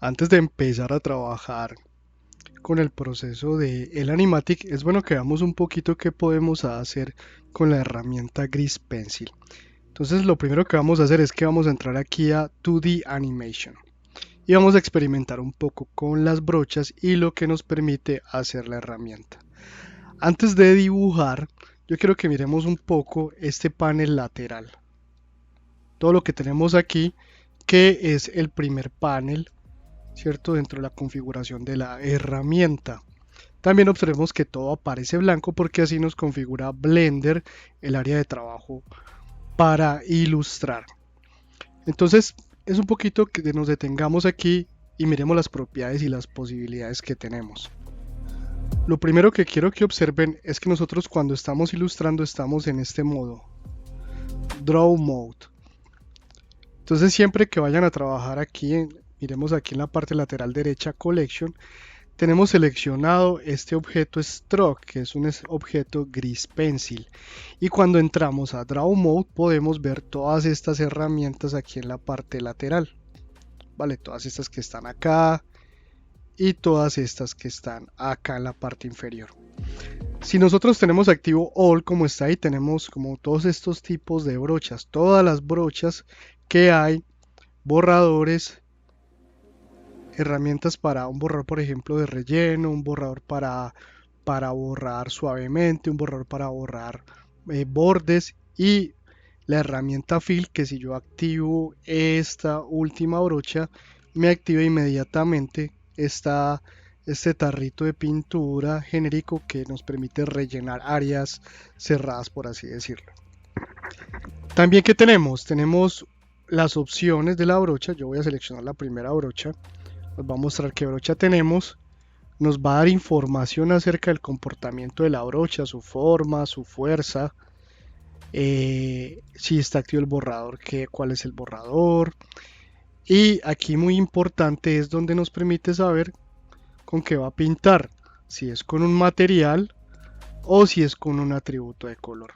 Antes de empezar a trabajar con el proceso de el Animatic, es bueno que veamos un poquito qué podemos hacer con la herramienta Grease Pencil. Entonces, lo primero que vamos a hacer es que vamos a entrar aquí a 2D Animation y vamos a experimentar un poco con las brochas y lo que nos permite hacer la herramienta. Antes de dibujar, yo quiero que miremos un poco este panel lateral. Todo lo que tenemos aquí, que es el primer panel, ¿cierto? Dentro de la configuración de la herramienta. También observemos que todo aparece blanco porque así nos configura Blender el área de trabajo para ilustrar. Entonces es un poquito que nos detengamos aquí y miremos las propiedades y las posibilidades que tenemos. Lo primero que quiero que observen es que nosotros cuando estamos ilustrando estamos en este modo, Draw Mode. Entonces siempre que vayan a trabajar aquí, miremos aquí en la parte lateral derecha, Collection, tenemos seleccionado este objeto Stroke, que es un objeto Grease Pencil. Y cuando entramos a Draw Mode podemos ver todas estas herramientas aquí en la parte lateral. Vale, todas estas que están acá y todas estas que están acá en la parte inferior. Si nosotros tenemos activo All como está ahí, tenemos como todos estos tipos de brochas, todas las brochas que hay, borradores, herramientas para un borrador, por ejemplo, de relleno, un borrador para borrar suavemente, un borrador para borrar bordes y la herramienta Fill, que si yo activo esta última brocha, me activa inmediatamente este tarrito de pintura genérico que nos permite rellenar áreas cerradas, por así decirlo. También, ¿qué tenemos? Tenemos las opciones de la brocha. Yo voy a seleccionar la primera brocha. Nos va a mostrar qué brocha tenemos. Nos va a dar información acerca del comportamiento de la brocha, su forma, su fuerza, si está activo el borrador, cuál es el borrador. Y aquí muy importante es donde nos permite saber con qué va a pintar, si es con un material o si es con un atributo de color.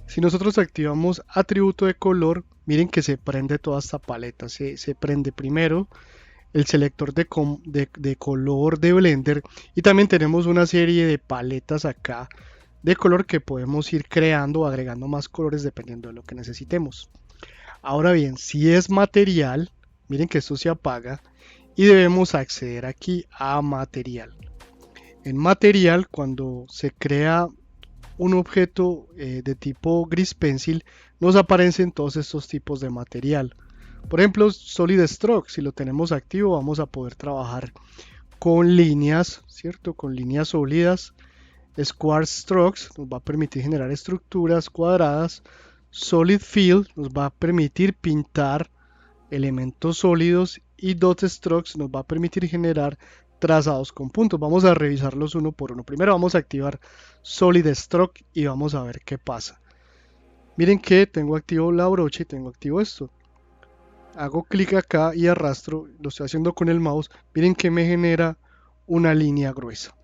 Si nosotros activamos atributo de color, miren que se prende toda esta paleta, se prende primero el selector de color de Blender y también tenemos una serie de paletas acá de color que podemos ir creando o agregando más colores dependiendo de lo que necesitemos. Ahora bien, si es material, miren que esto se apaga y debemos acceder aquí a material. En material, cuando se crea un objeto de tipo Grease Pencil, nos aparecen todos estos tipos de material. Por ejemplo, Solid Stroke, si lo tenemos activo, vamos a poder trabajar con líneas, ¿cierto? Con líneas sólidas. Square Strokes nos va a permitir generar estructuras cuadradas. Solid Fill nos va a permitir pintar elementos sólidos y Dot Strokes nos va a permitir generar trazados con puntos. Vamos a revisarlos uno por uno. Primero vamos a activar Solid Stroke y vamos a ver qué pasa. Miren que tengo activo la brocha y tengo activo esto. Hago clic acá y arrastro, lo estoy haciendo con el mouse. Miren que me genera una línea gruesa.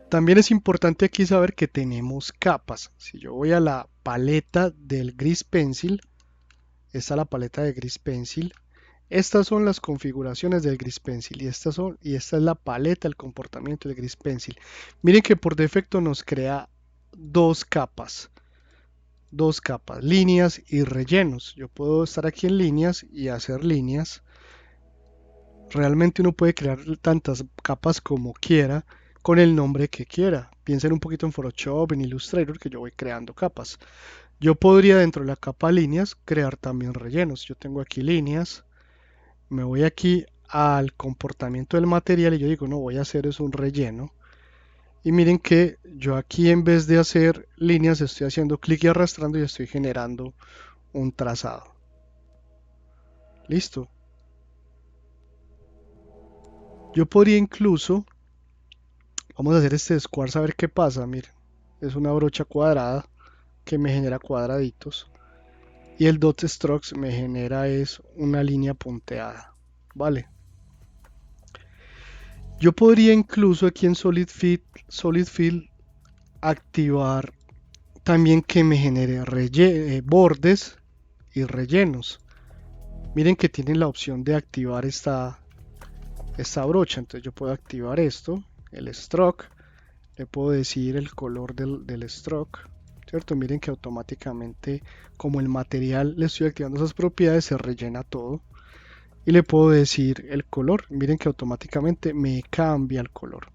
También es importante aquí saber que tenemos capas. Si yo voy a la paleta del Grease Pencil, esta es la paleta de Grease Pencil. Estas son las configuraciones del Grease Pencil y esta es la paleta, el comportamiento del Grease Pencil. Miren que por defecto nos crea dos capas, líneas y rellenos. Yo puedo estar aquí en líneas y hacer líneas. Realmente uno puede crear tantas capas como quiera con el nombre que quiera. Piensen un poquito en Photoshop, en Illustrator, que yo voy creando capas. Yo podría dentro de la capa líneas crear también rellenos. Yo tengo aquí líneas, me voy aquí al comportamiento del material y yo digo, no, voy a hacer es un relleno. Y miren que yo aquí en vez de hacer líneas estoy haciendo clic y arrastrando y estoy generando un trazado. Listo. Yo podría incluso, vamos a hacer este square a ver qué pasa. Miren, es una brocha cuadrada que me genera cuadraditos. Y el dot strokes me genera es una línea punteada. Vale. Yo podría incluso aquí en Solid Fill activar también que me genere bordes y rellenos. Miren que tienen la opción de activar esta brocha. Entonces yo puedo activar esto, el stroke. Le puedo decir el color del stroke, ¿cierto? Miren que automáticamente, como el material le estoy activando esas propiedades, se rellena todo. Y le puedo decir el color. Miren que automáticamente me cambia el color.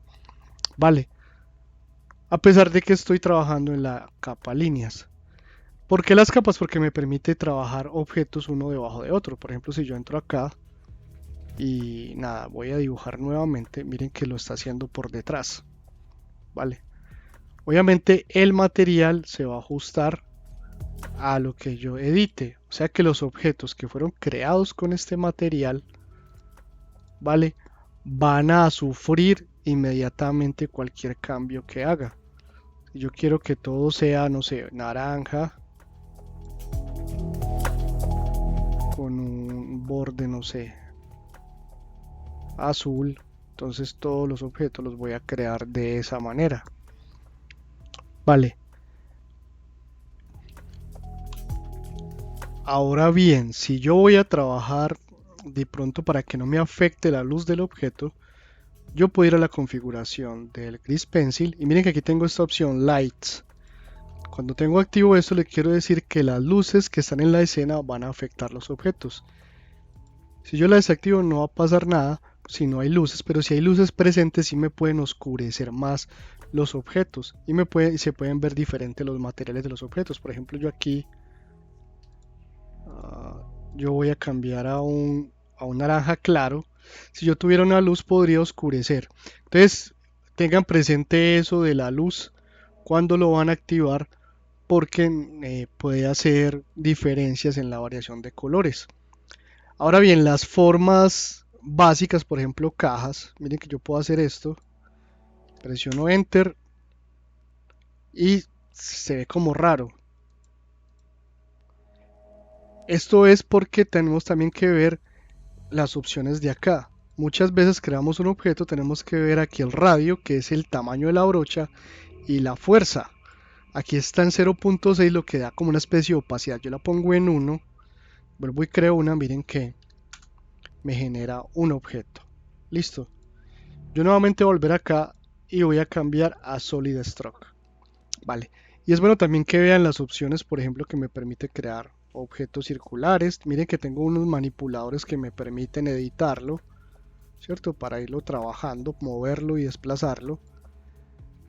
Vale, a pesar de que estoy trabajando en la capa líneas. ¿Por qué las capas? Porque me permite trabajar objetos uno debajo de otro. Por ejemplo, si yo entro acá y nada, voy a dibujar nuevamente, miren que lo está haciendo por detrás. Vale. Obviamente el material se va a ajustar a lo que yo edite. O sea que los objetos que fueron creados con este material, ¿vale? Van a sufrir inmediatamente cualquier cambio que haga. Si yo quiero que todo sea, no sé, naranja, con un borde, no sé, azul, entonces todos los objetos los voy a crear de esa manera. Vale. Ahora bien, si yo voy a trabajar de pronto para que no me afecte la luz del objeto, yo puedo ir a la configuración del Grease Pencil y miren que aquí tengo esta opción Lights. Cuando tengo activo esto le quiero decir que las luces que están en la escena van a afectar los objetos. Si yo la desactivo no va a pasar nada si no hay luces, pero si hay luces presentes sí me pueden oscurecer más los objetos y se pueden ver diferentes los materiales de los objetos. Por ejemplo, yo aquí yo voy a cambiar a un naranja claro. Si yo tuviera una luz podría oscurecer. Entonces tengan presente eso de la luz cuando lo van a activar porque puede hacer diferencias en la variación de colores. Ahora bien, las formas básicas, por ejemplo cajas, miren que yo puedo hacer esto, presiono Enter y se ve como raro. Esto es porque tenemos también que ver las opciones de acá. Muchas veces creamos un objeto, tenemos que ver aquí el radio, que es el tamaño de la brocha, y la fuerza. Aquí está en 0.6, lo que da como una especie de opacidad. Yo la pongo en 1, vuelvo y creo una, miren que me genera un objeto. Listo. Yo nuevamente voy a volver acá y voy a cambiar a Solid Stroke. Vale. Y es bueno también que vean las opciones, por ejemplo, que me permite crear objetos circulares. Miren que tengo unos manipuladores que me permiten editarlo, ¿cierto? Para irlo trabajando, moverlo y desplazarlo.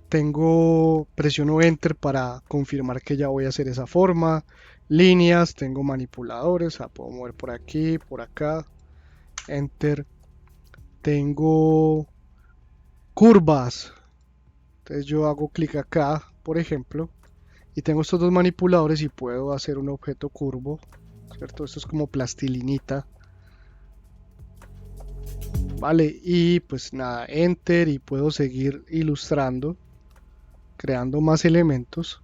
Tengo, presiono Enter para confirmar que ya voy a hacer esa forma. Líneas, tengo manipuladores, puedo mover por aquí, por acá. Enter. Tengo curvas. Entonces yo hago clic acá, por ejemplo, y tengo estos dos manipuladores y puedo hacer un objeto curvo, ¿cierto? Esto es como plastilinita. Vale, y pues nada, Enter y puedo seguir ilustrando, creando más elementos.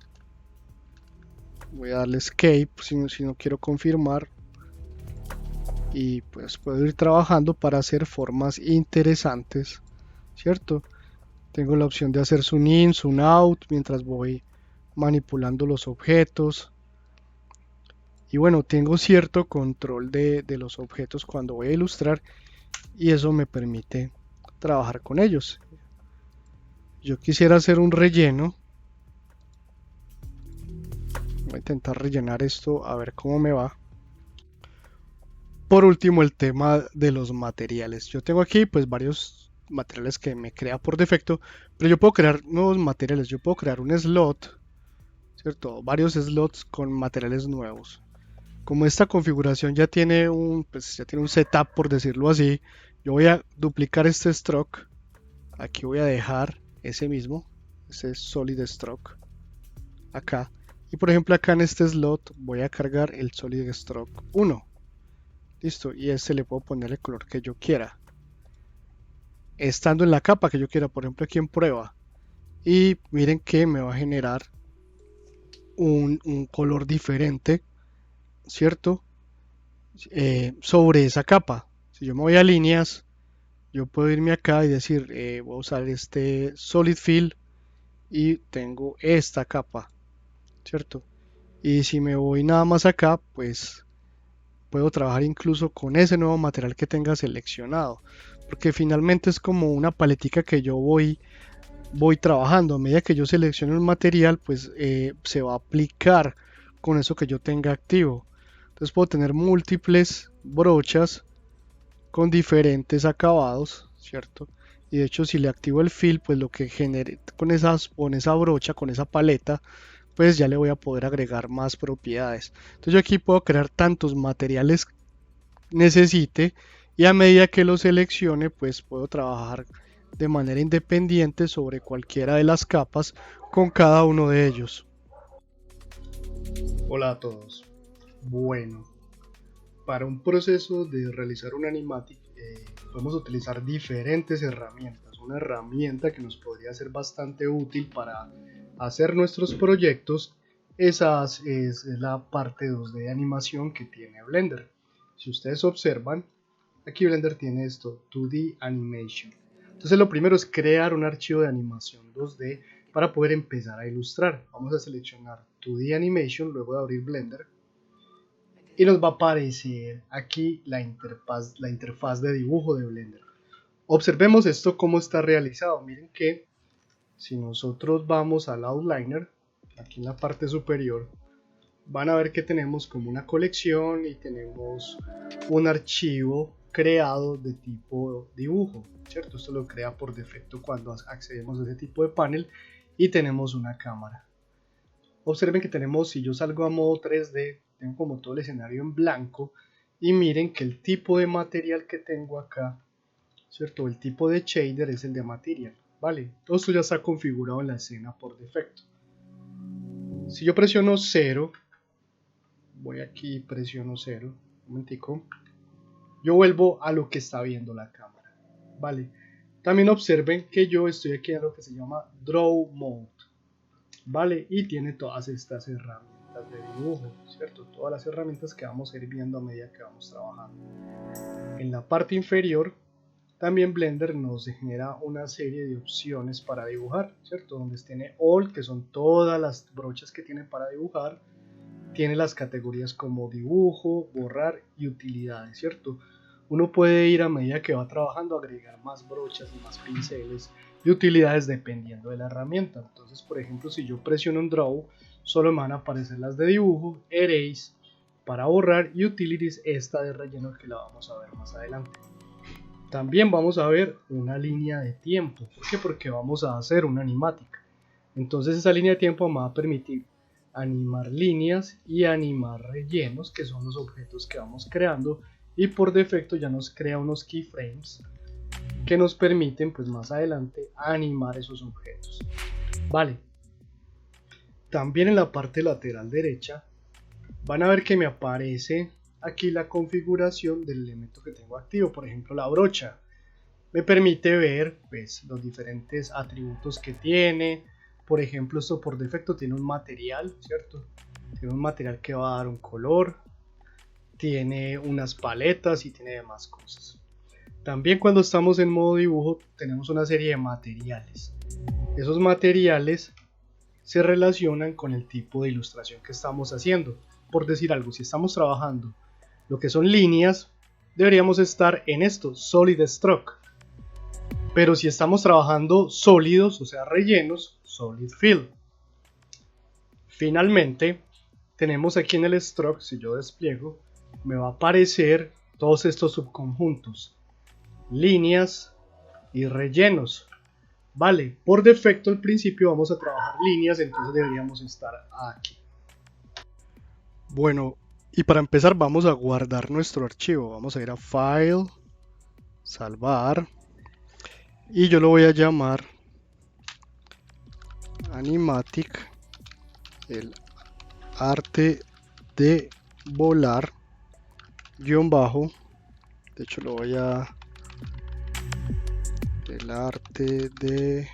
Voy a darle Escape si no quiero confirmar. Y pues puedo ir trabajando para hacer formas interesantes, ¿cierto? Tengo la opción de hacer zoom in, zoom out mientras voy manipulando los objetos. Y bueno, tengo cierto control de los objetos cuando voy a ilustrar y eso me permite trabajar con ellos. Yo quisiera hacer un relleno. Voy a intentar rellenar esto a ver cómo me va. Por último, el tema de los materiales. Yo tengo aquí pues varios materiales que me crea por defecto, pero yo puedo crear nuevos materiales. Yo puedo crear un slot, ¿cierto? Varios slots con materiales nuevos. Como esta configuración pues ya tiene un setup por decirlo así, yo voy a duplicar este stroke. Aquí voy a dejar ese mismo, ese solid stroke, acá. Y por ejemplo acá en este slot voy a cargar el solid stroke 1. Listo, y este le puedo poner el color que yo quiera. Estando en la capa que yo quiera, por ejemplo aquí en prueba. Y miren que me va a generar un color diferente, ¿cierto? Sobre esa capa. Si yo me voy a líneas, yo puedo irme acá y decir, voy a usar este Solid Fill y tengo esta capa, ¿cierto? Y si me voy nada más acá, pues puedo trabajar incluso con ese nuevo material que tenga seleccionado, porque finalmente es como una paletica que yo voy trabajando. A medida que yo seleccione un material, pues se va a aplicar con eso que yo tenga activo. Entonces puedo tener múltiples brochas con diferentes acabados, ¿cierto? Y de hecho si le activo el fill, pues lo que genere con esa brocha, con esa paleta, pues ya le voy a poder agregar más propiedades. Entonces yo aquí puedo crear tantos materiales necesite, y a medida que lo seleccione, pues puedo trabajar de manera independiente sobre cualquiera de las capas con cada uno de ellos. Hola a todos. Bueno, para un proceso de realizar un animatic podemos utilizar diferentes herramientas. Una herramienta que nos podría ser bastante útil para hacer nuestros proyectos es la parte 2D de animación que tiene Blender. Si ustedes observan, aquí Blender tiene esto, 2D Animation. Entonces lo primero es crear un archivo de animación 2D para poder empezar a ilustrar. Vamos a seleccionar 2D Animation luego de abrir Blender y nos va a aparecer aquí la interfaz de dibujo de Blender. Observemos esto cómo está realizado. Miren que si nosotros vamos al outliner, aquí en la parte superior, van a ver que tenemos como una colección y tenemos un archivo creado de tipo dibujo, ¿cierto? Esto lo crea por defecto cuando accedemos a ese tipo de panel y tenemos una cámara. Observen que tenemos, si yo salgo a modo 3D, tengo como todo el escenario en blanco y miren que el tipo de material que tengo acá, ¿cierto? El tipo de shader es el de material, ¿vale? Todo esto ya está configurado en la escena por defecto. Si yo presiono 0, voy aquí y presiono 0, un momentico, yo vuelvo a lo que está viendo la cámara, ¿vale? También observen que yo estoy aquí en lo que se llama Draw Mode, ¿vale? Y tiene todas estas herramientas de dibujo, ¿cierto? Todas las herramientas que vamos a ir viendo a medida que vamos trabajando. En la parte inferior, también Blender nos genera una serie de opciones para dibujar, ¿cierto? Donde tiene All, que son todas las brochas que tiene para dibujar. Tiene las categorías como dibujo, borrar y utilidades, ¿cierto? Uno puede ir a medida que va trabajando agregar más brochas y más pinceles y utilidades dependiendo de la herramienta. Entonces, por ejemplo, si yo presiono en Draw, solo me van a aparecer las de dibujo, Erase para borrar y Utilities, esta de relleno que la vamos a ver más adelante. También vamos a ver una línea de tiempo. ¿Por qué? Porque vamos a hacer una animática. Entonces esa línea de tiempo me va a permitir animar líneas y animar rellenos, que son los objetos que vamos creando, y por defecto ya nos crea unos keyframes que nos permiten pues más adelante animar esos objetos. Vale, también en la parte lateral derecha van a ver que me aparece aquí la configuración del elemento que tengo activo. Por ejemplo, la brocha me permite ver pues los diferentes atributos que tiene. Por ejemplo, esto por defecto tiene un material, ¿cierto? Tiene un material que va a dar un color, tiene unas paletas y tiene demás cosas. También cuando estamos en modo dibujo tenemos una serie de materiales. Esos materiales se relacionan con el tipo de ilustración que estamos haciendo. Por decir algo, si estamos trabajando lo que son líneas, deberíamos estar en esto, Solid Stroke. Pero si estamos trabajando sólidos, o sea rellenos, Solid Fill. Finalmente, tenemos aquí en el Stroke, si yo despliego, me va a aparecer todos estos subconjuntos, líneas y rellenos. Vale, por defecto al principio vamos a trabajar líneas, entonces deberíamos estar aquí. Bueno, y para empezar vamos a guardar nuestro archivo. Vamos a ir a File, Salvar, y yo lo voy a llamar Animatic, el arte de volar, guión bajo. De hecho lo voy a... el arte de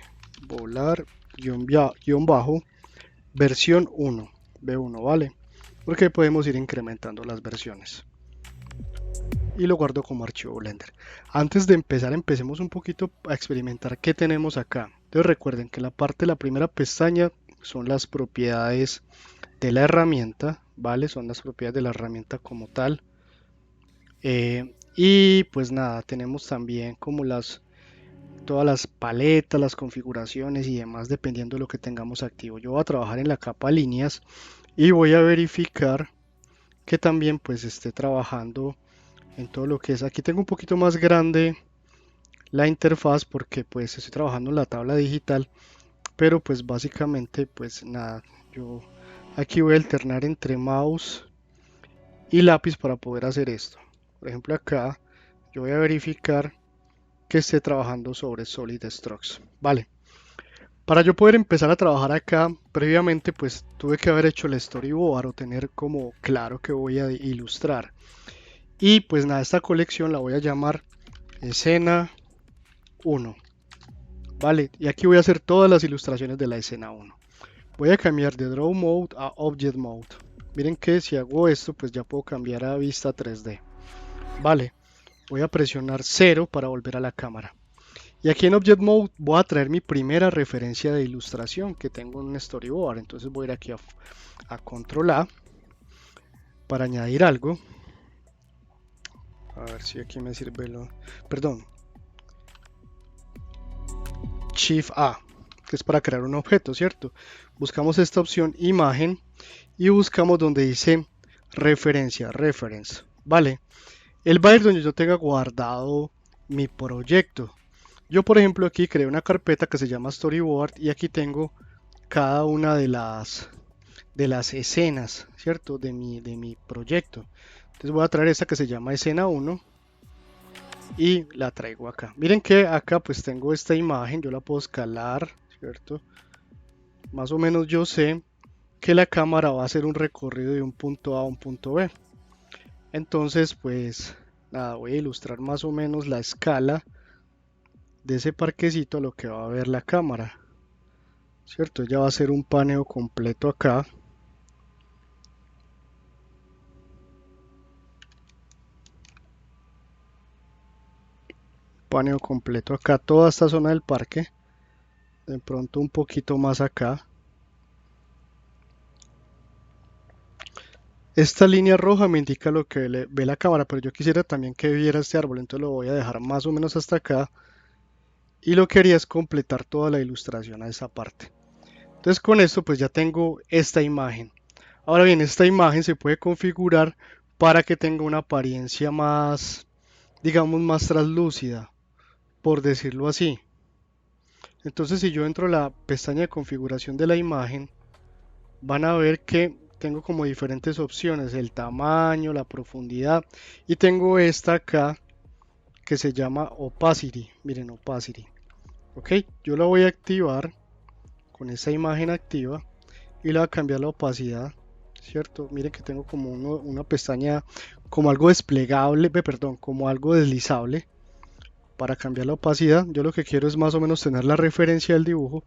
volar, guión bajo, versión 1, B1, ¿vale? Porque podemos ir incrementando las versiones. Y lo guardo como archivo Blender. Antes de empezar, empecemos un poquito a experimentar qué tenemos acá. Entonces recuerden que la parte de la primera pestaña son las propiedades de la herramienta, ¿vale? Son las propiedades de la herramienta como tal. Y pues nada, tenemos también como todas las paletas, las configuraciones y demás dependiendo de lo que tengamos activo. Yo voy a trabajar en la capa líneas y voy a verificar que también pues esté trabajando en todo lo que es. Aquí tengo un poquito más grande la interfaz porque pues estoy trabajando en la tabla digital, pero pues básicamente pues nada, yo aquí voy a alternar entre mouse y lápiz para poder hacer esto. Por ejemplo acá yo voy a verificar que esté trabajando sobre Solid Strokes. Vale, para yo poder empezar a trabajar acá, previamente pues tuve que haber hecho el storyboard o tener como claro que voy a ilustrar. Y pues nada, esta colección la voy a llamar escena 1. Vale, y aquí voy a hacer todas las ilustraciones de la escena 1. Voy a cambiar de Draw Mode a Object Mode. Miren que si hago esto, pues ya puedo cambiar a vista 3D. Vale, voy a presionar 0 para volver a la cámara. Y aquí en Object Mode voy a traer mi primera referencia de ilustración que tengo en un storyboard. Entonces voy a ir aquí a Control A para añadir algo. A ver si aquí me sirve Perdón. Shift A, que es para crear un objeto, ¿cierto? Buscamos esta opción imagen y buscamos donde dice referencia, reference. Vale, él va a ir donde yo tenga guardado mi proyecto. Yo, por ejemplo, aquí creé una carpeta que se llama Storyboard y aquí tengo cada una de las escenas, ¿cierto? De mi proyecto. Entonces voy a traer esta que se llama escena 1 y la traigo acá. Miren que acá pues tengo esta imagen, yo la puedo escalar, ¿cierto? Más o menos yo sé que la cámara va a hacer un recorrido de un punto A a un punto B. Entonces pues nada, voy a ilustrar más o menos la escala de ese parquecito a lo que va a ver la cámara, ¿cierto? Ya va a ser un paneo completo acá. Paneo completo acá, toda esta zona del parque. De pronto un poquito más acá. Esta línea roja me indica lo que ve la cámara, pero yo quisiera también que viera este árbol, entonces lo voy a dejar más o menos hasta acá. Y lo que haría es completar toda la ilustración a esa parte. Entonces con esto pues ya tengo esta imagen. Ahora bien, esta imagen se puede configurar para que tenga una apariencia más, digamos, más translúcida, por decirlo así. Entonces si yo entro a la pestaña de configuración de la imagen, van a ver que tengo como diferentes opciones, el tamaño, la profundidad, y tengo esta acá que se llama Opacity. Miren, Opacity. Ok, yo la voy a activar con esa imagen activa y le voy a cambiar la opacidad, ¿cierto? Miren que tengo como una pestaña, como algo desplegable, perdón, como algo deslizable para cambiar la opacidad. Yo lo que quiero es más o menos tener la referencia del dibujo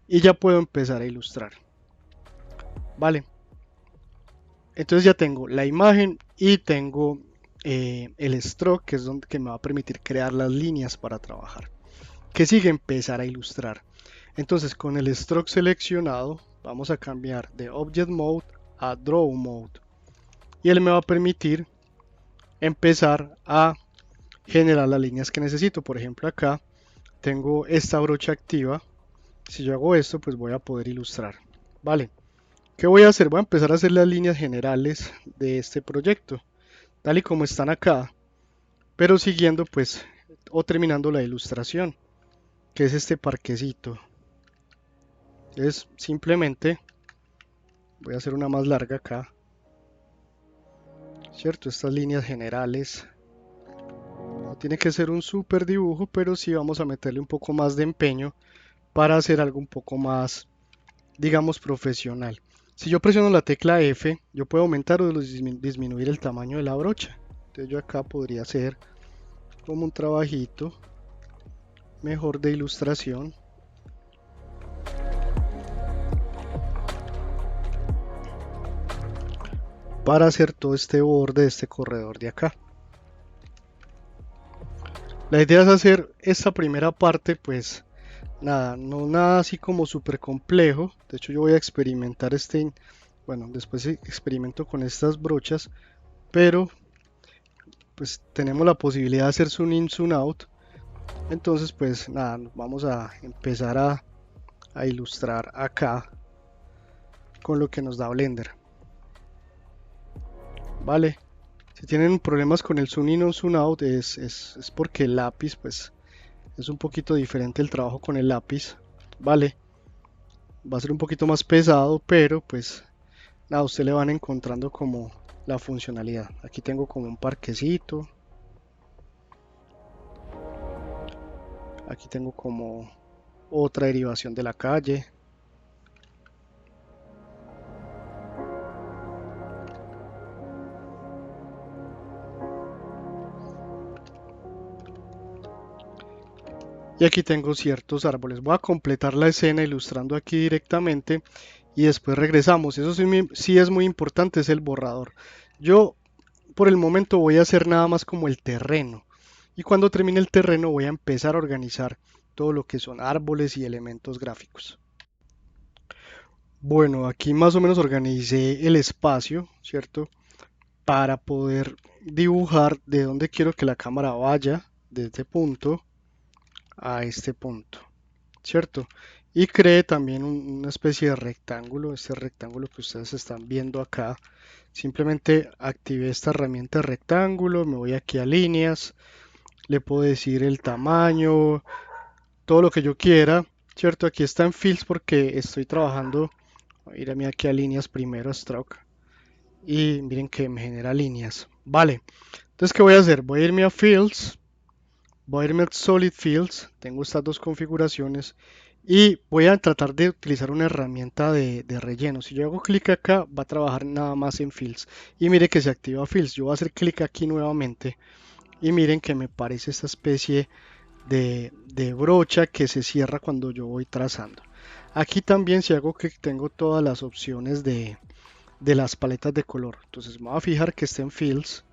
y ya puedo empezar a ilustrar. Vale, entonces ya tengo la imagen y tengo el stroke, que es donde que me va a permitir crear las líneas para trabajar. ¿Qué sigue? Empezar a ilustrar. Entonces con el stroke seleccionado vamos a cambiar de Object Mode a Draw Mode y él me va a permitir empezar a generar las líneas que necesito. Por ejemplo acá tengo esta brocha activa. Si yo hago esto pues voy a poder ilustrar. Vale, ¿qué voy a hacer? Voy a empezar a hacer las líneas generales de este proyecto tal y como están acá, pero siguiendo pues o terminando la ilustración, que es este parquecito. Entonces simplemente voy a hacer una más larga acá, ¿cierto? Estas líneas generales. No tiene que ser un súper dibujo, pero sí vamos a meterle un poco más de empeño para hacer algo un poco más, digamos, profesional. Si yo presiono la tecla F, yo puedo aumentar o disminuir el tamaño de la brocha. Entonces yo acá podría hacer como un trabajito mejor de ilustración. Para hacer todo este borde, este corredor de acá. La idea es hacer esta primera parte, pues nada, no nada así como súper complejo. De hecho, yo voy a experimentar bueno, después experimento con estas brochas, pero pues tenemos la posibilidad de hacer zoom in, zoom out. Entonces pues nada, vamos a empezar a ilustrar acá con lo que nos da Blender. Vale, si tienen problemas con el zoom in o zoom out es porque el lápiz pues es un poquito diferente el trabajo con el lápiz. Vale, va a ser un poquito más pesado, pero pues nada, usted le van encontrando como la funcionalidad. Aquí tengo como un parquecito. Aquí tengo como otra derivación de la calle. Y aquí tengo ciertos árboles. Voy a completar la escena ilustrando aquí directamente y después regresamos. Eso sí es muy importante, es el borrador. Yo por el momento voy a hacer nada más como el terreno. Y cuando termine el terreno voy a empezar a organizar todo lo que son árboles y elementos gráficos. Bueno, aquí más o menos organicé el espacio, ¿cierto? Para poder dibujar de dónde quiero que la cámara vaya, de este punto a este punto, ¿cierto? Y creé también una especie de rectángulo, este rectángulo que ustedes están viendo acá. Simplemente activé esta herramienta de rectángulo, me voy aquí a líneas, le puedo decir el tamaño, todo lo que yo quiera, ¿cierto? Aquí está en Fields porque estoy trabajando, voy a irme aquí a líneas primero, a Stroke, y miren que me genera líneas. Vale, entonces ¿qué voy a hacer? Voy a irme a Fields, voy a irme a Solid Fields, tengo estas dos configuraciones y voy a tratar de utilizar una herramienta de relleno. Si yo hago clic acá, va a trabajar nada más en Fields y mire que se activa Fields. Yo voy a hacer clic aquí nuevamente y miren que me parece esta especie de brocha que se cierra cuando yo voy trazando. Aquí también si hago clic tengo todas las opciones de las paletas de color. Entonces me voy a fijar que esté en Fields.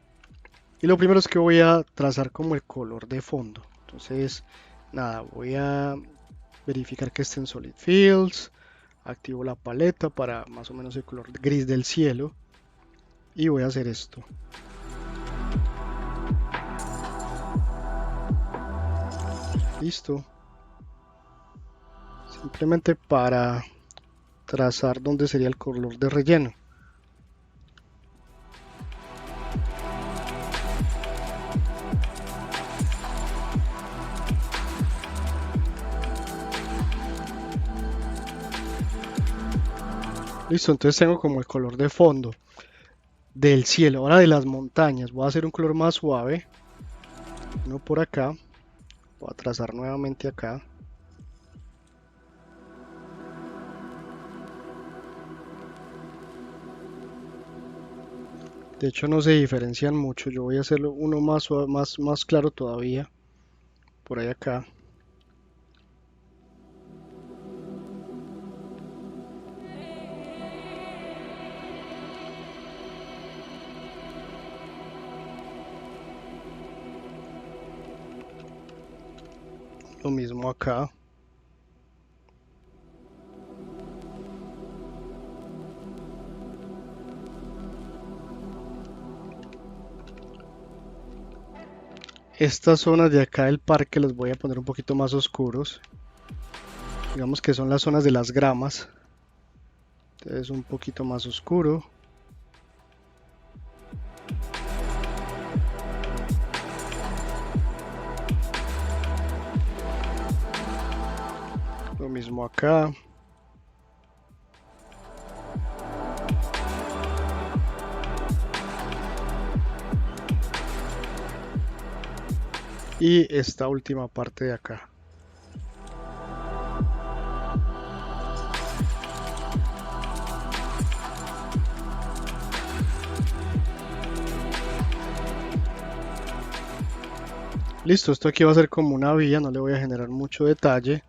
Y lo primero es que voy a trazar como el color de fondo. Entonces, nada, voy a verificar que esté en Solid Fields. Activo la paleta para más o menos el color gris del cielo. Y voy a hacer esto. Listo. Simplemente para trazar dónde sería el color de relleno. Listo, entonces tengo como el color de fondo del cielo. Ahora de las montañas, voy a hacer un color más suave. Uno por acá. Voy a trazar nuevamente acá. De hecho no se diferencian mucho. Yo voy a hacerlo uno más suave, más claro todavía. Por ahí acá. Lo mismo acá. Estas zonas de acá del parque las voy a poner un poquito más oscuros. Digamos que son las zonas de las gramas. Entonces un poquito más oscuro. Lo mismo acá. Y esta última parte de acá. Listo, esto aquí va a ser como una vía, no le voy a generar mucho detalle.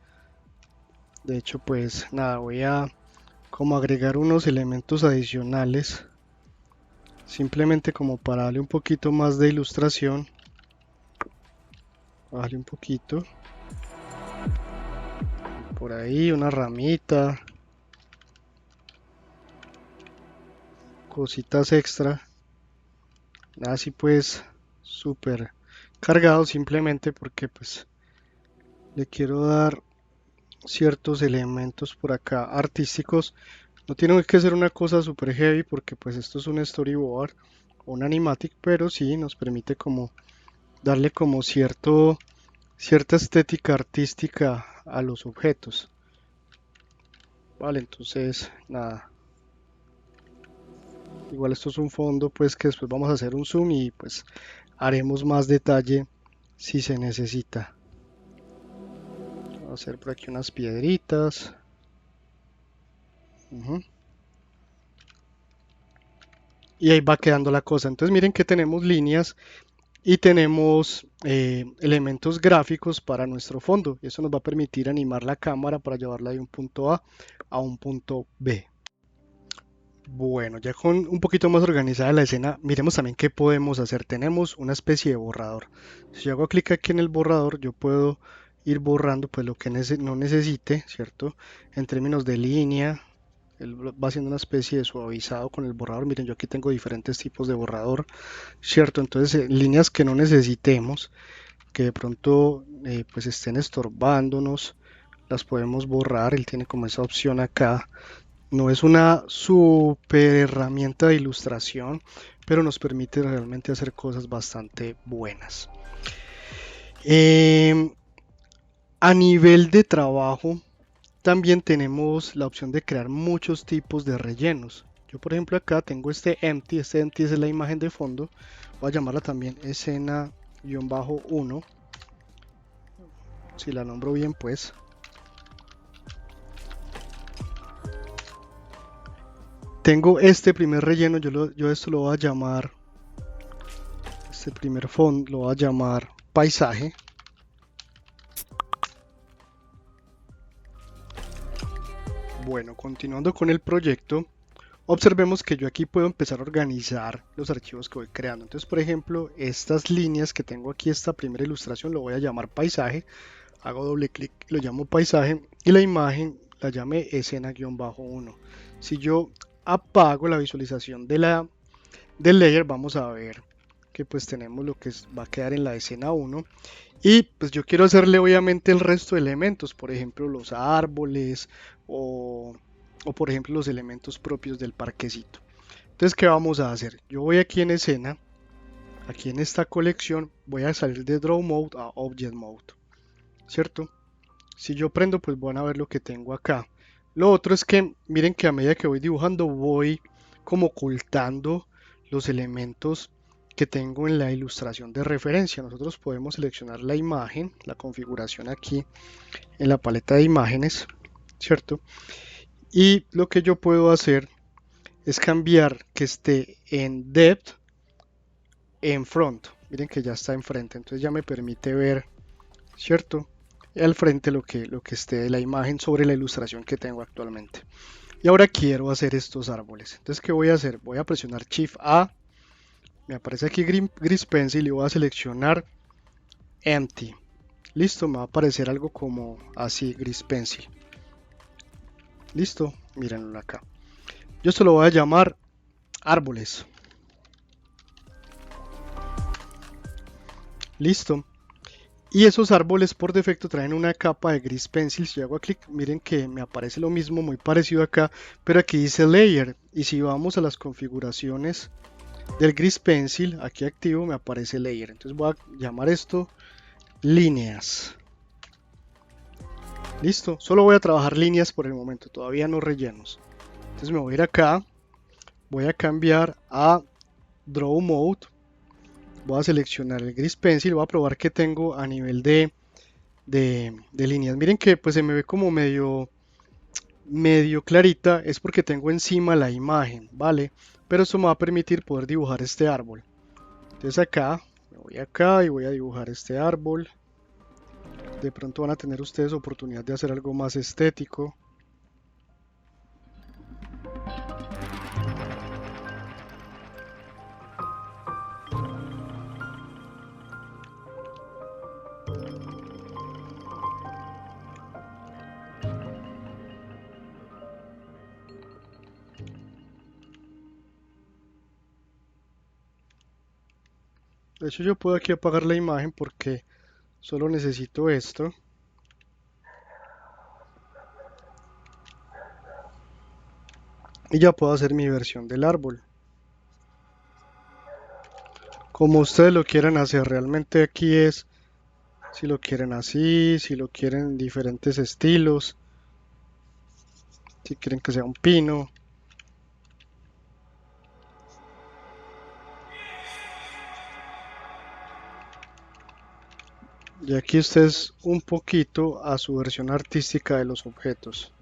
De hecho, pues nada, voy a como agregar unos elementos adicionales. Simplemente como para darle un poquito más de ilustración. Bajarle un poquito. Por ahí, una ramita. Cositas extra. Así pues, súper cargado simplemente porque pues le quiero dar ciertos elementos por acá artísticos. No tiene que ser una cosa super heavy porque pues esto es un storyboard o un animatic, pero sí nos permite como darle como cierta estética artística a los objetos. Vale, entonces nada, igual esto es un fondo pues que después vamos a hacer un zoom y pues haremos más detalle si se necesita. Vamos a hacer por aquí unas piedritas. Ujú. Y ahí va quedando la cosa. Entonces miren que tenemos líneas y tenemos elementos gráficos para nuestro fondo. Y eso nos va a permitir animar la cámara para llevarla de un punto a un punto B. Bueno, ya con un poquito más organizada la escena, miremos también qué podemos hacer. Tenemos una especie de borrador. Si yo hago clic aquí en el borrador, yo puedo ir borrando pues lo que no necesite, ¿cierto? En términos de línea, él va haciendo una especie de suavizado con el borrador. Miren, yo aquí tengo diferentes tipos de borrador, ¿cierto? Entonces, líneas que no necesitemos, que de pronto pues estén estorbándonos, las podemos borrar. Él tiene como esa opción acá. No es una super herramienta de ilustración, pero nos permite realmente hacer cosas bastante buenas. Em, a nivel de trabajo, también tenemos la opción de crear muchos tipos de rellenos. Yo, por ejemplo, acá tengo este empty es la imagen de fondo. Voy a llamarla también escena-1, si la nombro bien, pues. Tengo este primer relleno, yo esto lo voy a llamar, este primer fondo lo voy a llamar paisaje. Bueno, continuando con el proyecto, observemos que yo aquí puedo empezar a organizar los archivos que voy creando. Entonces, por ejemplo, estas líneas que tengo aquí, esta primera ilustración, lo voy a llamar paisaje. Hago doble clic, lo llamo paisaje y la imagen la llame escena-1. Si yo apago la visualización del layer, vamos a ver que pues tenemos lo que va a quedar en la escena 1 y pues yo quiero hacerle obviamente el resto de elementos, por ejemplo los árboles o, o por ejemplo los elementos propios del parquecito. Entonces, ¿qué vamos a hacer? Yo voy aquí en escena, aquí en esta colección, voy a salir de Draw Mode a Object Mode, ¿cierto? Si yo prendo, pues van a ver lo que tengo acá. Lo otro es que miren que a medida que voy dibujando voy como ocultando los elementos que tengo en la ilustración de referencia. Nosotros podemos seleccionar la imagen, la configuración aquí en la paleta de imágenes, ¿cierto? Y lo que yo puedo hacer es cambiar que esté en depth en front. Miren que ya está enfrente, entonces ya me permite ver, ¿cierto? Al frente lo que esté de la imagen sobre la ilustración que tengo actualmente. Y ahora quiero hacer estos árboles. Entonces, ¿qué voy a hacer? Voy a presionar Shift A, me aparece aquí Gris Pencil y voy a seleccionar Empty. Listo, me va a aparecer algo como así, Gris Pencil. Listo, mírenlo acá. Yo esto lo voy a llamar árboles. Listo. Y esos árboles por defecto traen una capa de gris pencil. Si yo hago clic, miren que me aparece lo mismo, muy parecido acá, pero aquí dice layer. Y si vamos a las configuraciones del gris pencil, aquí activo, me aparece layer. Entonces voy a llamar esto líneas. Listo, solo voy a trabajar líneas por el momento, todavía no rellenos. Entonces me voy a ir acá, voy a cambiar a Draw Mode, voy a seleccionar el gris pencil, voy a probar que tengo a nivel de líneas. Miren que pues se me ve como medio clarita, es porque tengo encima la imagen, ¿vale? Pero esto me va a permitir poder dibujar este árbol. Entonces acá, me voy acá y voy a dibujar este árbol. De pronto van a tener ustedes oportunidad de hacer algo más estético. De hecho yo puedo aquí apagar la imagen porque solo necesito esto. Y ya puedo hacer mi versión del árbol. Como ustedes lo quieran hacer, realmente aquí es si lo quieren así, si lo quieren en diferentes estilos, si quieren que sea un pino. Y aquí ustedes un poquito a su versión artística de los objetos.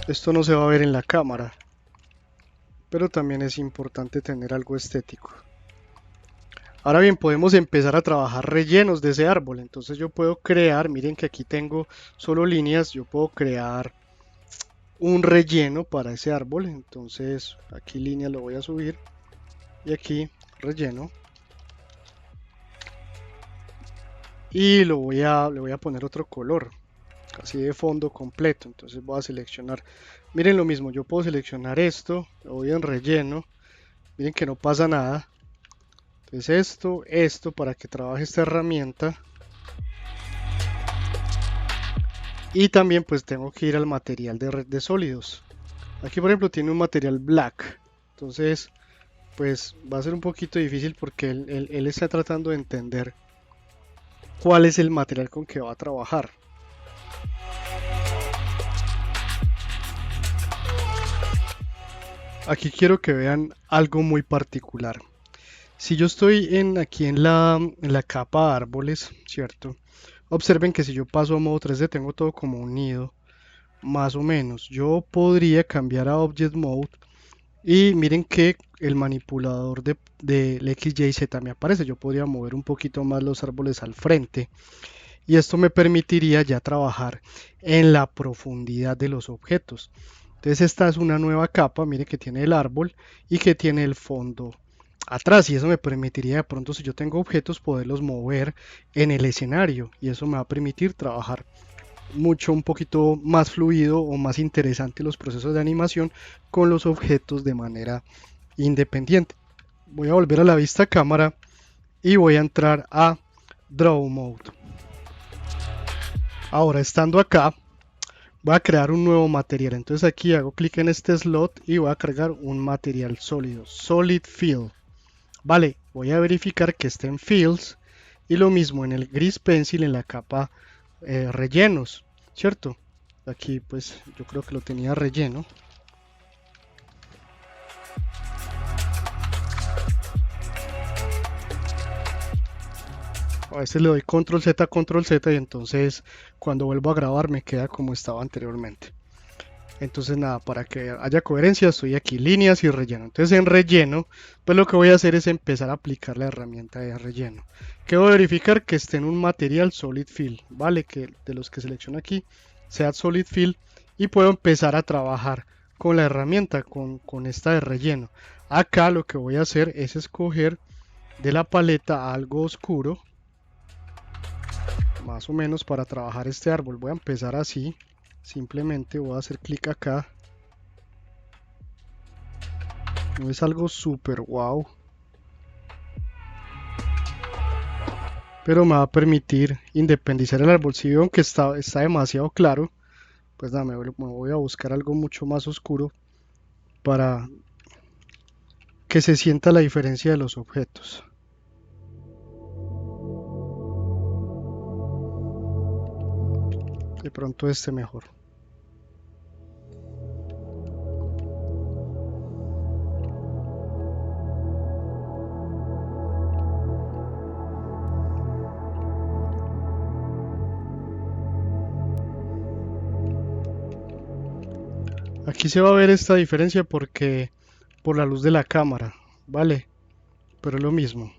Esto no se va a ver en la cámara, pero también es importante tener algo estético. Ahora bien, podemos empezar a trabajar rellenos de ese árbol. Entonces yo puedo crear, miren que aquí tengo solo líneas, yo puedo crear un relleno para ese árbol. Entonces aquí línea lo voy a subir y aquí relleno. Y le voy a poner otro color, así de fondo completo. Entonces voy a seleccionar, miren lo mismo, yo puedo seleccionar esto, lo voy en relleno, miren que no pasa nada. Entonces esto para que trabaje esta herramienta. Y también pues tengo que ir al material de red de sólidos. Aquí por ejemplo tiene un material black, entonces pues va a ser un poquito difícil porque él está tratando de entender cuál es el material con que va a trabajar. Aquí quiero que vean algo muy particular. Si yo estoy aquí en la capa árboles, ¿cierto? Observen que si yo paso a modo 3D tengo todo como un nido, más o menos. Yo podría cambiar a Object Mode y miren que el manipulador del X, Y, Z me aparece. Yo podría mover un poquito más los árboles al frente y esto me permitiría ya trabajar en la profundidad de los objetos. Entonces esta es una nueva capa, mire que tiene el árbol y que tiene el fondo atrás y eso me permitiría de pronto si yo tengo objetos poderlos mover en el escenario y eso me va a permitir trabajar mucho un poquito más fluido o más interesante los procesos de animación con los objetos de manera independiente. Voy a volver a la vista cámara y voy a entrar a Draw Mode. Ahora estando acá voy a crear un nuevo material, entonces aquí hago clic en este slot y voy a cargar un material sólido, Solid Fill. Vale, voy a verificar que esté en Fields y lo mismo en el Grease Pencil en la capa rellenos, ¿cierto? Aquí pues yo creo que lo tenía relleno. A veces le doy control Z y entonces cuando vuelvo a grabar me queda como estaba anteriormente. Entonces nada, para que haya coherencia estoy aquí líneas y relleno. Entonces en relleno, pues lo que voy a hacer es empezar a aplicar la herramienta de relleno. Que voy a verificar que esté en un material Solid Fill, ¿vale? Que de los que selecciono aquí sea Solid Fill y puedo empezar a trabajar con la herramienta, con esta de relleno. Acá lo que voy a hacer es escoger de la paleta algo oscuro, más o menos para trabajar este árbol. Voy a empezar así. Simplemente voy a hacer clic acá. No es algo súper wow, pero me va a permitir independizar el árbol. Si veo que está demasiado claro, pues nada, me voy a buscar algo mucho más oscuro para que se sienta la diferencia de los objetos. De pronto este mejor. Aquí se va a ver esta diferencia porque por la luz de la cámara, ¿vale? Pero es lo mismo.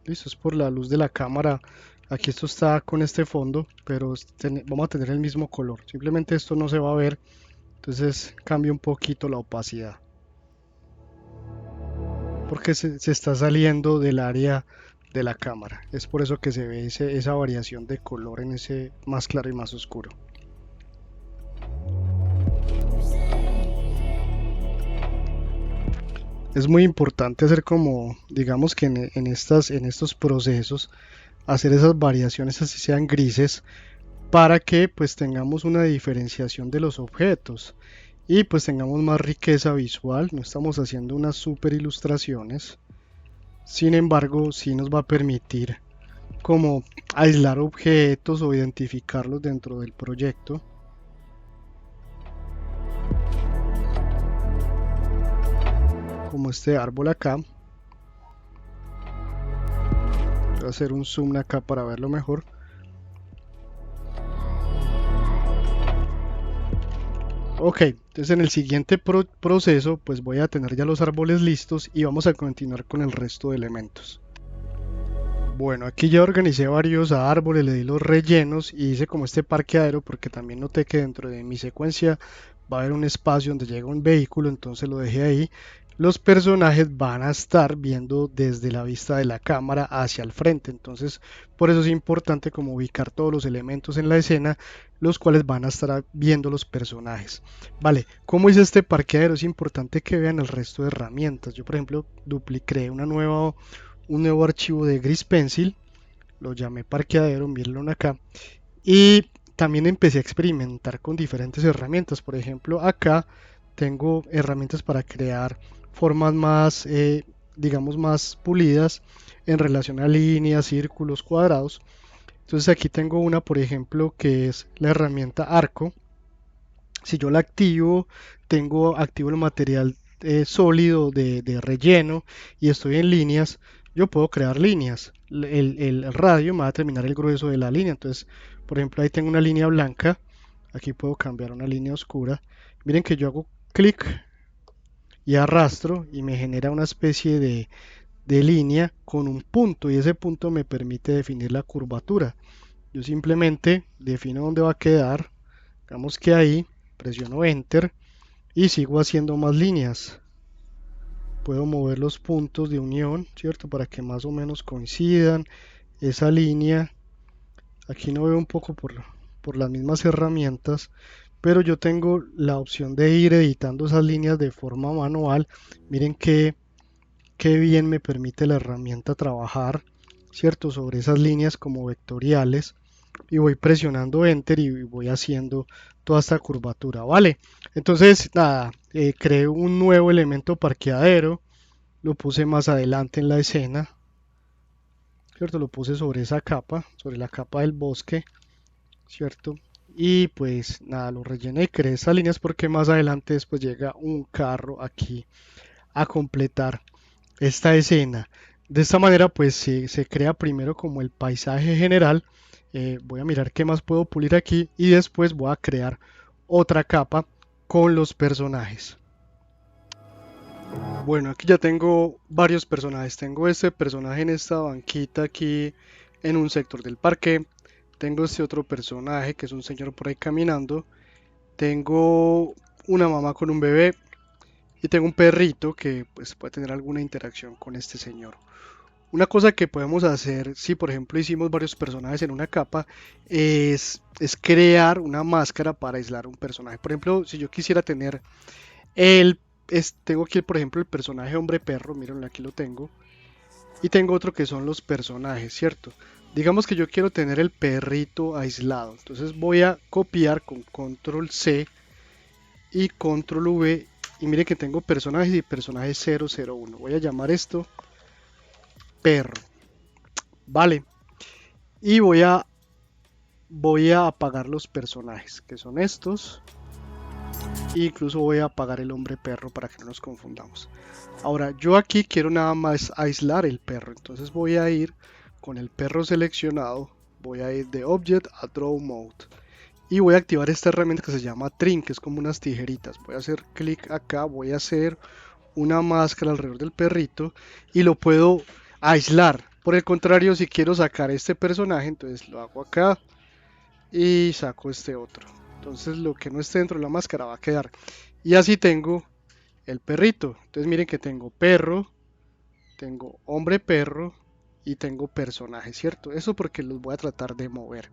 Listo, es por la luz de la cámara. Aquí esto está con este fondo, pero vamos a tener el mismo color. Simplemente esto no se va a ver, entonces cambia un poquito la opacidad. Porque se está saliendo del área de la cámara. Es por eso que se ve esa variación de color en ese más claro y más oscuro. Es muy importante hacer como, digamos que en estos procesos, hacer esas variaciones así sean grises para que pues tengamos una diferenciación de los objetos y pues tengamos más riqueza visual. No estamos haciendo unas super ilustraciones, sin embargo, sí nos va a permitir como aislar objetos o identificarlos dentro del proyecto, como este árbol acá. Voy a hacer un zoom acá para verlo mejor. Ok, entonces en el siguiente proceso pues voy a tener ya los árboles listos y vamos a continuar con el resto de elementos. Bueno, aquí ya organicé varios árboles, le di los rellenos y hice como este parqueadero porque también noté que dentro de mi secuencia va a haber un espacio donde llega un vehículo, entonces lo dejé ahí. Los personajes van a estar viendo desde la vista de la cámara hacia el frente, entonces por eso es importante como ubicar todos los elementos en la escena, los cuales van a estar viendo los personajes. Vale, ¿cómo hice este parqueadero? Es importante que vean el resto de herramientas. Yo por ejemplo dupliqué un nuevo archivo de Gris Pencil, lo llamé parqueadero, mírenlo acá, y también empecé a experimentar con diferentes herramientas. Por ejemplo, acá tengo herramientas para crear formas más, digamos, más pulidas en relación a líneas, círculos, cuadrados. Entonces aquí tengo una, por ejemplo, que es la herramienta arco. Si yo la activo, tengo activo el material sólido de relleno y estoy en líneas, yo puedo crear líneas. El radio me va a determinar el grueso de la línea. Entonces, por ejemplo, ahí tengo una línea blanca. Aquí puedo cambiar a una línea oscura. Miren que yo hago clic y arrastro y me genera una especie de línea con un punto y ese punto me permite definir la curvatura. Yo simplemente defino dónde va a quedar. Digamos que ahí presiono Enter y sigo haciendo más líneas. Puedo mover los puntos de unión, ¿cierto? Para que más o menos coincidan. Esa línea, aquí no veo un poco por las mismas herramientas, pero yo tengo la opción de ir editando esas líneas de forma manual. Miren qué bien me permite la herramienta trabajar, ¿cierto? Sobre esas líneas como vectoriales y voy presionando Enter y voy haciendo toda esta curvatura, ¿vale? Entonces, nada, creé un nuevo elemento parqueadero, lo puse más adelante en la escena, ¿cierto? Lo puse sobre esa capa, sobre la capa del bosque, ¿cierto? Y pues nada, lo rellené y creé estas líneas porque más adelante después llega un carro aquí a completar esta escena. De esta manera pues se crea primero como el paisaje general. Voy a mirar qué más puedo pulir aquí y después voy a crear otra capa con los personajes. Bueno, aquí ya tengo varios personajes. Tengo este personaje en esta banquita aquí en un sector del parque. Tengo este otro personaje que es un señor por ahí caminando. Tengo una mamá con un bebé y tengo un perrito que pues puede tener alguna interacción con este señor. Una cosa que podemos hacer, si por ejemplo hicimos varios personajes en una capa, es crear una máscara para aislar un personaje. Por ejemplo, si yo quisiera tener tengo aquí por ejemplo el personaje hombre perro, miren aquí lo tengo, y tengo otro que son los personajes, ¿cierto? Digamos que yo quiero tener el perrito aislado, entonces voy a copiar con control C y control V, y miren que tengo personajes y personaje 001. Voy a llamar esto perro, vale, y voy a apagar los personajes que son estos. E incluso voy a apagar el hombre perro para que no nos confundamos. Ahora yo aquí quiero nada más aislar el perro, entonces voy a ir con el perro seleccionado, voy a ir de Object a Draw Mode y voy a activar esta herramienta que se llama Trim, que es como unas tijeritas. Voy a hacer clic acá, voy a hacer una máscara alrededor del perrito y lo puedo aislar. Por el contrario, si quiero sacar este personaje, entonces lo hago acá y saco este otro. Entonces lo que no esté dentro de la máscara va a quedar. Y así tengo el perrito. Entonces miren que tengo perro, tengo hombre perro y tengo personaje, ¿cierto? Eso porque los voy a tratar de mover.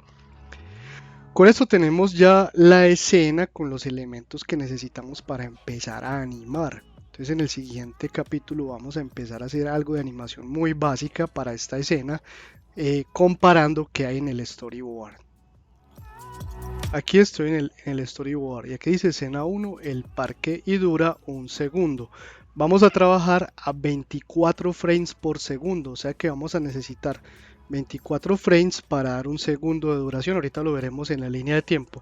Con esto tenemos ya la escena con los elementos que necesitamos para empezar a animar. Entonces en el siguiente capítulo vamos a empezar a hacer algo de animación muy básica para esta escena, comparando qué hay en el storyboard. Aquí estoy en el storyboard y aquí dice escena 1, el parque, y dura un segundo. Vamos a trabajar a 24 frames por segundo, o sea que vamos a necesitar 24 frames para dar un segundo de duración. Ahorita lo veremos en la línea de tiempo.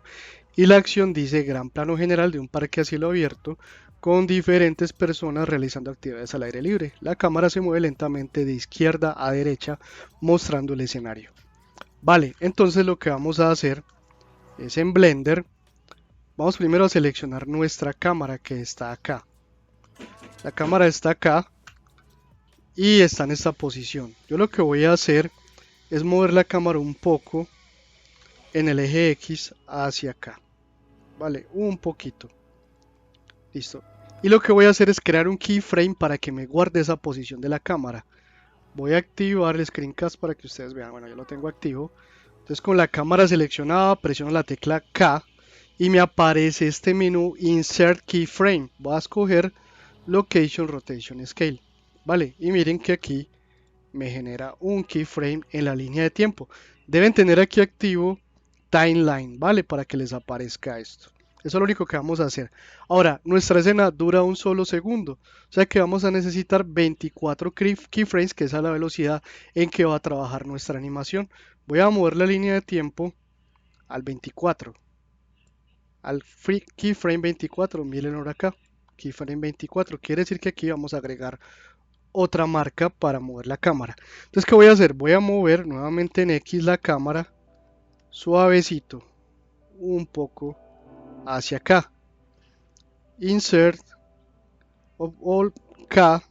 Y la acción dice gran plano general de un parque a cielo abierto con diferentes personas realizando actividades al aire libre. La cámara se mueve lentamente de izquierda a derecha mostrando el escenario. Vale, entonces lo que vamos a hacer es en Blender, vamos primero a seleccionar nuestra cámara que está acá. La cámara está acá y está en esta posición. Yo lo que voy a hacer es mover la cámara un poco en el eje X hacia acá. Vale, un poquito. Listo. Y lo que voy a hacer es crear un keyframe para que me guarde esa posición de la cámara. Voy a activar el screencast para que ustedes vean. Bueno, yo lo tengo activo. Entonces con la cámara seleccionada presiono la tecla K y me aparece este menú Insert Keyframe. Voy a escoger Location Rotation Scale. Vale, y miren que aquí me genera un keyframe en la línea de tiempo. Deben tener aquí activo Timeline, ¿vale? Para que les aparezca esto. Eso es lo único que vamos a hacer. Ahora, nuestra escena dura un solo segundo. O sea que vamos a necesitar 24 keyframes, que es a la velocidad en que va a trabajar nuestra animación. Voy a mover la línea de tiempo al 24. Al keyframe 24, miren ahora acá. Keyframe 24. Quiere decir que aquí vamos a agregar otra marca para mover la cámara. Entonces, ¿qué voy a hacer? Voy a mover nuevamente en X la cámara suavecito, un poco hacia acá. Insert all K,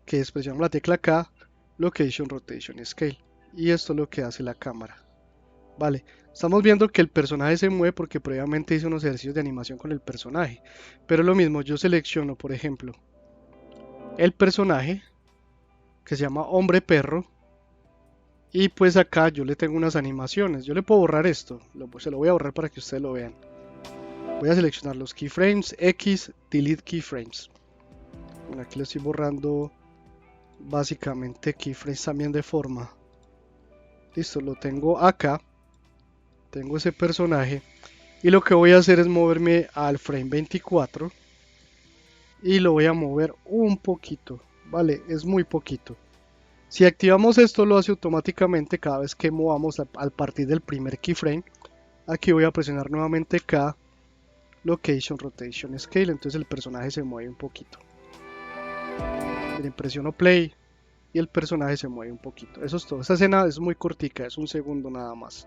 que es presionamos la tecla K, Location Rotation Scale. Y esto es lo que hace la cámara. Vale, estamos viendo que el personaje se mueve porque previamente hice unos ejercicios de animación con el personaje. Pero lo mismo, yo selecciono, por ejemplo, el personaje que se llama hombre perro. Y pues acá yo le tengo unas animaciones. Yo le puedo borrar esto. Se lo voy a borrar para que ustedes lo vean. Voy a seleccionar los keyframes, X, delete keyframes. Bueno, aquí le estoy borrando básicamente keyframes también de forma. Listo, lo tengo acá. Tengo ese personaje. Y lo que voy a hacer es moverme al frame 24. Y lo voy a mover un poquito. Vale, es muy poquito. Si activamos esto, lo hace automáticamente cada vez que movamos al partir del primer keyframe. Aquí voy a presionar nuevamente K, Location Rotation Scale, entonces el personaje se mueve un poquito. Miren, presiono Play y el personaje se mueve un poquito. Eso es todo. Esta escena es muy cortica, es un segundo nada más.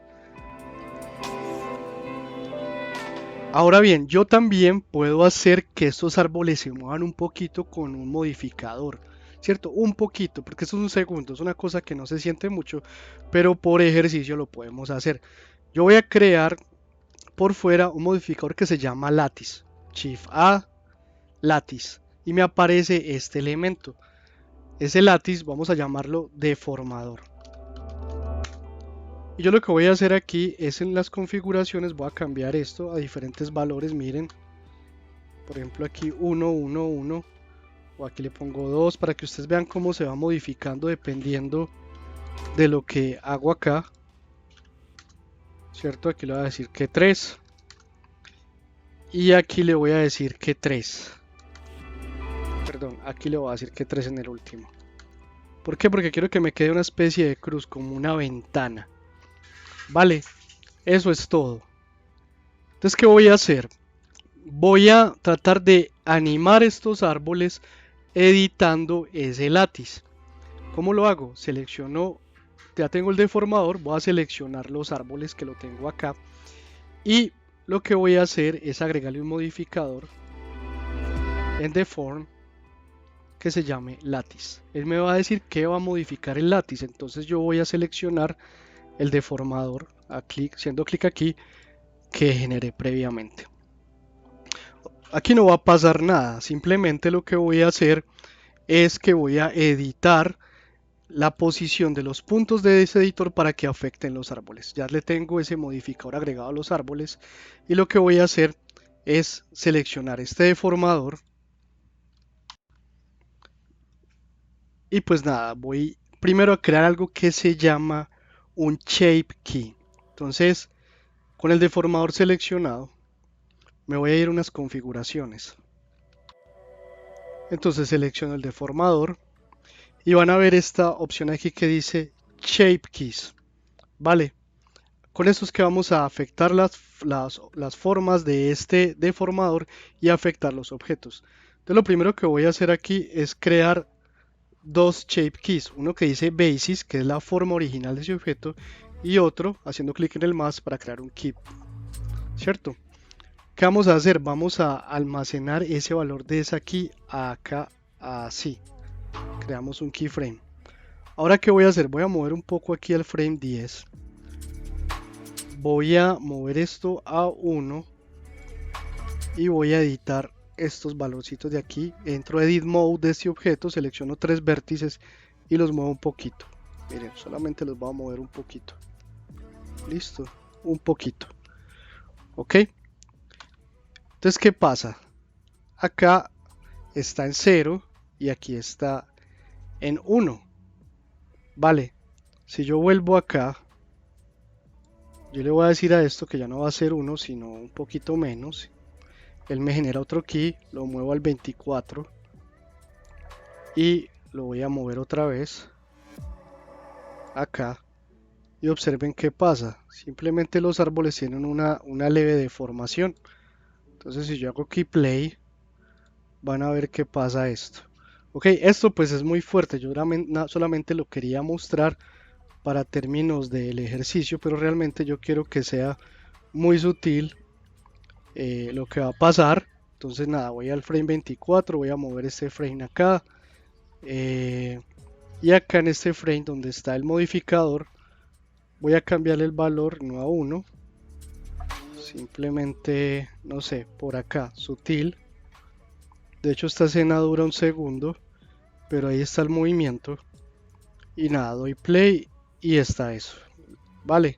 Ahora bien, yo también puedo hacer que estos árboles se muevan un poquito con un modificador. ¿Cierto? Un poquito, porque esto es un segundo, es una cosa que no se siente mucho, pero por ejercicio lo podemos hacer. Yo voy a crear por fuera un modificador que se llama Lattice. Shift A, Lattice. Y me aparece este elemento. Ese Lattice vamos a llamarlo deformador. Y yo lo que voy a hacer aquí es en las configuraciones, voy a cambiar esto a diferentes valores, miren. Por ejemplo aquí 1, 1, 1. O aquí le pongo 2 para que ustedes vean cómo se va modificando dependiendo de lo que hago acá. ¿Cierto? Aquí le voy a decir que 3. Y aquí le voy a decir que 3. Perdón, aquí le voy a decir que 3 en el último. ¿Por qué? Porque quiero que me quede una especie de cruz, como una ventana. Vale, eso es todo. Entonces, ¿qué voy a hacer? Voy a tratar de animar estos árboles editando ese látiz. ¿Cómo lo hago? Selecciono, ya tengo el deformador, voy a seleccionar los árboles que lo tengo acá y lo que voy a hacer es agregarle un modificador en Deform que se llame látiz. Él me va a decir que va a modificar el látiz, entonces yo voy a seleccionar el deformador, haciendo clic aquí, que generé previamente. Aquí no va a pasar nada, simplemente lo que voy a hacer es que voy a editar la posición de los puntos de ese editor para que afecten los árboles. Ya le tengo ese modificador agregado a los árboles y lo que voy a hacer es seleccionar este deformador Y pues nada, voy primero a crear algo que se llama un shape key. Entonces, con el deformador seleccionado, me voy a ir a unas configuraciones. Entonces selecciono el deformador y van a ver esta opción aquí que dice Shape Keys. Vale, con esto es que vamos a afectar las formas de este deformador y afectar los objetos. Entonces lo primero que voy a hacer aquí es crear dos Shape Keys. Uno que dice Basis, que es la forma original de ese objeto, y otro haciendo clic en el más para crear un Keep. ¿Cierto? ¿Qué vamos a hacer? Vamos a almacenar ese valor de esa key acá, así. Creamos un keyframe. Ahora, ¿qué voy a hacer? Voy a mover un poco aquí el frame 10. Voy a mover esto a 1 y voy a editar estos valorcitos de aquí. Entro a Edit Mode de este objeto, selecciono 3 vértices y los muevo un poquito. Miren, solamente los voy a mover un poquito. Listo, un poquito. ¿Ok? Entonces, ¿qué pasa? Acá está en 0 y aquí está en 1. Vale, si yo vuelvo acá, yo le voy a decir a esto que ya no va a ser 1, sino un poquito menos. Él me genera otro key, lo muevo al 24 y lo voy a mover otra vez acá. Y observen qué pasa. Simplemente los árboles tienen una leve deformación. Entonces si yo hago key play, van a ver qué pasa esto. Ok, esto pues es muy fuerte. Yo solamente lo quería mostrar para términos del ejercicio, pero realmente yo quiero que sea muy sutil lo que va a pasar. Entonces nada, voy al frame 24, voy a mover este frame acá y acá en este frame donde está el modificador voy a cambiarle el valor no a 1, simplemente no sé, por acá, sutil. De hecho esta escena dura un segundo, pero ahí está el movimiento y nada, doy play y está eso. Vale,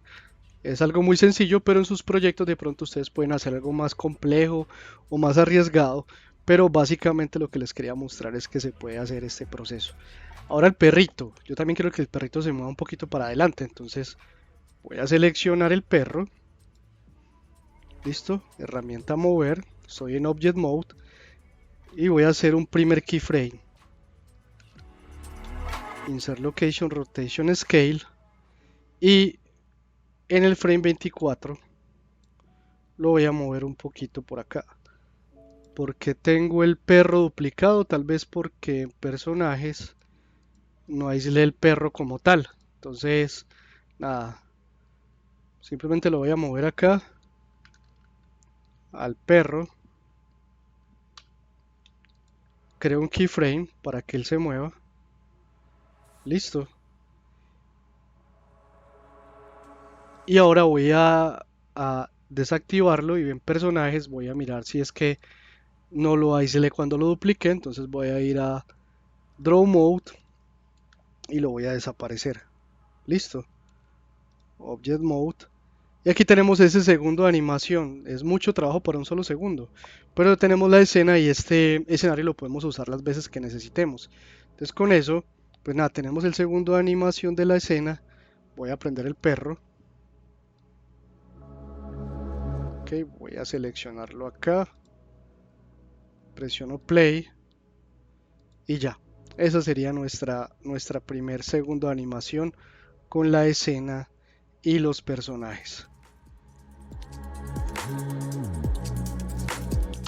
es algo muy sencillo, pero en sus proyectos de pronto ustedes pueden hacer algo más complejo o más arriesgado, pero básicamente lo que les quería mostrar es que se puede hacer este proceso. Ahora el perrito, yo también quiero que el perrito se mueva un poquito para adelante, entonces voy a seleccionar el perro, listo, herramienta mover, estoy en Object Mode y voy a hacer un primer keyframe, Insert Location, Rotation Scale y en el frame 24 lo voy a mover un poquito por acá. Porque tengo el perro duplicado, tal vez porque en personajes no aislé el perro como tal. Entonces, nada, simplemente lo voy a mover acá al perro. Creo un keyframe para que él se mueva. Listo. Y ahora voy a desactivarlo y en personajes voy a mirar si es que no lo aislé cuando lo dupliqué. Entonces voy a ir a Draw Mode y lo voy a desaparecer. Listo. Object Mode. Y aquí tenemos ese segundo de animación. Es mucho trabajo para un solo segundo. Pero tenemos la escena y este escenario lo podemos usar las veces que necesitemos. Entonces con eso, pues nada, tenemos el segundo de animación de la escena. Voy a prender el perro. Ok, voy a seleccionarlo acá. Presiono play. Y ya. Esa sería nuestra primer segundo de animación con la escena y los personajes.